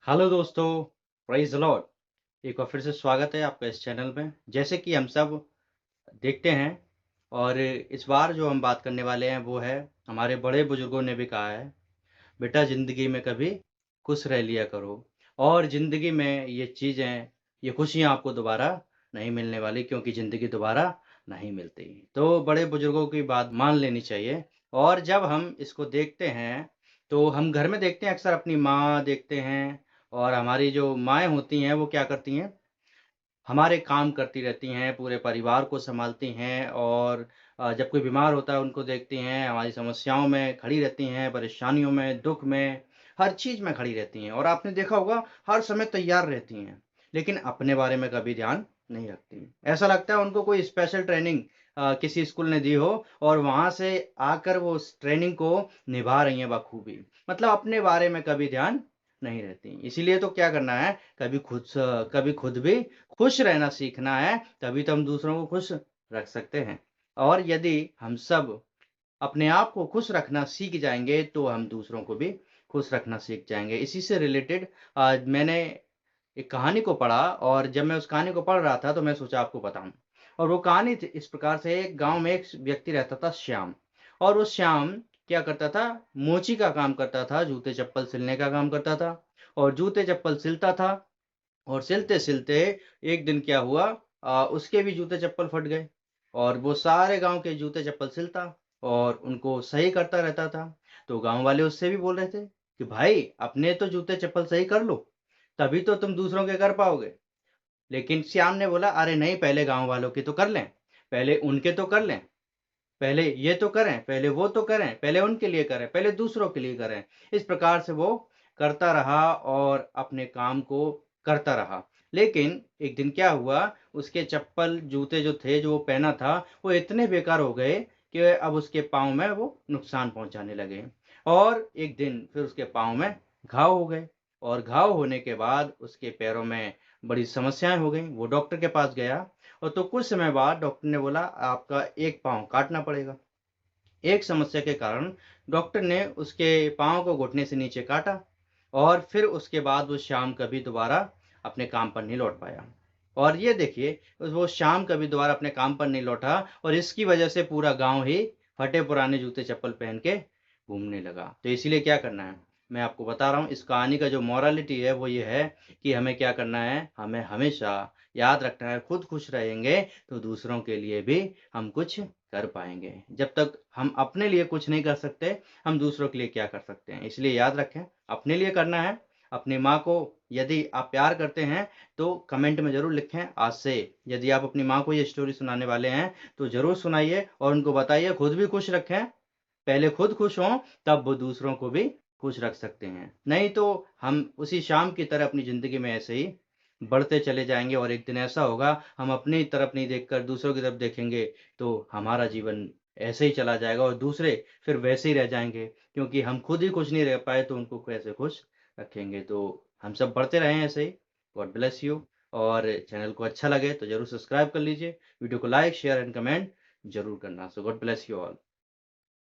Hello दोस्तों, praise the Lord. एक बार फिर से स्वागत है आपका इस चैनल में। जैसे कि हम सब देखते हैं और इस बार जो हम बात करने वाले हैं वो है, हमारे बड़े बुजुर्गों ने भी कहा है, बेटा ज़िंदगी में कभी खुश रह लिया करो और ज़िंदगी में ये चीज़ें, ये खुशियाँ आपको दोबारा नहीं मिलने वाली क्योंकि ज़िंदगी दोबारा नहीं मिलती। तो बड़े बुजुर्गों की बात मान लेनी चाहिए और जब हम इसको देखते हैं, तो हम घर में देखते हैं अक्सर अपनी माँ देखते हैं और हमारी जो माएँ होती हैं, वो क्या करती हैं, हमारे काम करती रहती हैं, पूरे परिवार को सँभालती हैं और जब कोई बीमार होता है उनको देखती हैं, हमारी समस्याओं में खड़ी रहती हैं, परेशानियों में, दुःख में, हर चीज़ में खड़ी रहती हैं और आपने देखा होगा हर समय तैयार रहती हैं, लेकिन अपने बारे में कभी ध्यान नहीं रखती। ऐसा लगता है उनको कोई स्पेशल ट्रेनिंग किसी स्कूल ने दी हो और वहाँ से आकर वो उस ट्रेनिंग को निभा रही हैं बखूबी। मतलब अपने बारे में कभी ध्यान नहीं रहती। इसीलिए तो क्या करना है, कभी खुद भी खुश रहना सीखना है, तभी तो हम दूसरों को खुश रख सकते हैं। और यदि हम सब अपने आप को खुश रखना सीख जाएँगे, तो हम दूसरों को भी खुश रखना सीख जाएँगे। इसी से रिलेटेड मैंने एक कहानी को पढ़ा और जब मैं उस कहानी को पढ़ रहा था, तो मैं सोचा आपको बताऊँ। और वो कहानी थी इस प्रकार से, एक गाँव में एक व्यक्ति रहता था श्याम और वो श्याम क्या करता था, मोची का काम करता था, जूते-चप्पल सिलने का काम करता था और जूते-चप्पल सिलता था और सिलते-सिलते एक दिन क्या हुआ, उसके भी जूते-चप्पल फट गए और वो सारे गाँव के जूते-चप्पल सिलता और उनको सही करता रहता था। तो गाँव वाले उससे भी बोल रहे थे कि भाई अपने तो जूते-चप्पल सही कर लो, तभी तो तुम दूसरों के कर पाओगे। लेकिन श्याम ने बोला, अरे नहीं, पहले गाँव वालों की तो कर लें, पहले उनके तो कर लें, पहले ये तो करें, पहले वो तो करें, पहले उनके लिए करें, पहले दूसरों के लिए करें। इस प्रकार से वो करता रहा और अपने काम को करता रहा। लेकिन एक दिन क्या हुआ, उसके चप्पल, जूते जो थे, जो वो पहना था, वो इतने बेकार हो गए कि अब उसके पाँव में वो नुकसान पहुँचाने लगे। और एक दिन फिर उसके पाँव में घाव हो गए और घाव होने के बाद उसके पैरों में बड़ी समस्याएँ हो गईं। वो डॉक्टर के पास गया और तो कुछ समय बाद डॉक्टर ने बोला आपका एक पाँव काटना पड़ेगा। एक समस्या के कारण डॉक्टर ने उसके पाँव को घुटने से नीचे काटा और फिर उसके बाद वो श्याम कभी दोबारा अपने काम पर नहीं लौट पाया। और ये देखिए, वो श्याम कभी दोबारा अपने काम पर नहीं लौटा और इसकी वजह से पूरा गाँव ही फटे पुराने जूते-चप्पल पहन के घूमने लगा। तो इसीलिए क्या करना है, मैं आपको बता रहा हूँ, इस कहानी का जो मोरालिटी है वो ये है कि हमें क्या करना है, हमें हमेशा याद रखना है, खुद खुश रहेंगे तो दूसरों के लिए भी हम कुछ कर पाएँगे। जब तक हम अपने लिए कुछ नहीं कर सकते, हम दूसरों के लिए क्या कर सकते हैं? इसलिए याद रखें, अपने लिए करना है। अपनी माँ को यदि आप प्यार करते हैं, तो कमेंट में ज़रूर लिखें आज से। यदि आप अपनी माँ को ये स्टोरी सुनाने वाले हैं, तो ज़रूर सुनाइए और उनको बताइए, खुद भी खुश रखें। पहले खुद खुश हों, तब वो दूसरों को भी खुश रख सकते हैं। नहीं तो हम उसी शाम की तरह अपनी ज़िंदगी में ऐसे ही बढ़ते चले जाएँगे और एक दिन ऐसा होगा, हम अपनी तरफ नहीं देखकर दूसरों की तरफ देखेंगे, तो हमारा जीवन ऐसे ही चला जाएगा और दूसरे फिर वैसे ही रह जाएँगे, क्योंकि हम खुद ही खुश नहीं रह पाए, तो उनको कैसे खुश रखेंगे। तो हम सब बढ़ते रहें ऐसे ही। गॉड ब्लेस यू और चैनल को अच्छा लगे तो ज़रूर सब्सक्राइब कर लीजिए। वीडियो को लाइक, शेयर एंड कमेंट ज़रूर करना। सो गॉड ब्लेस यू ऑल।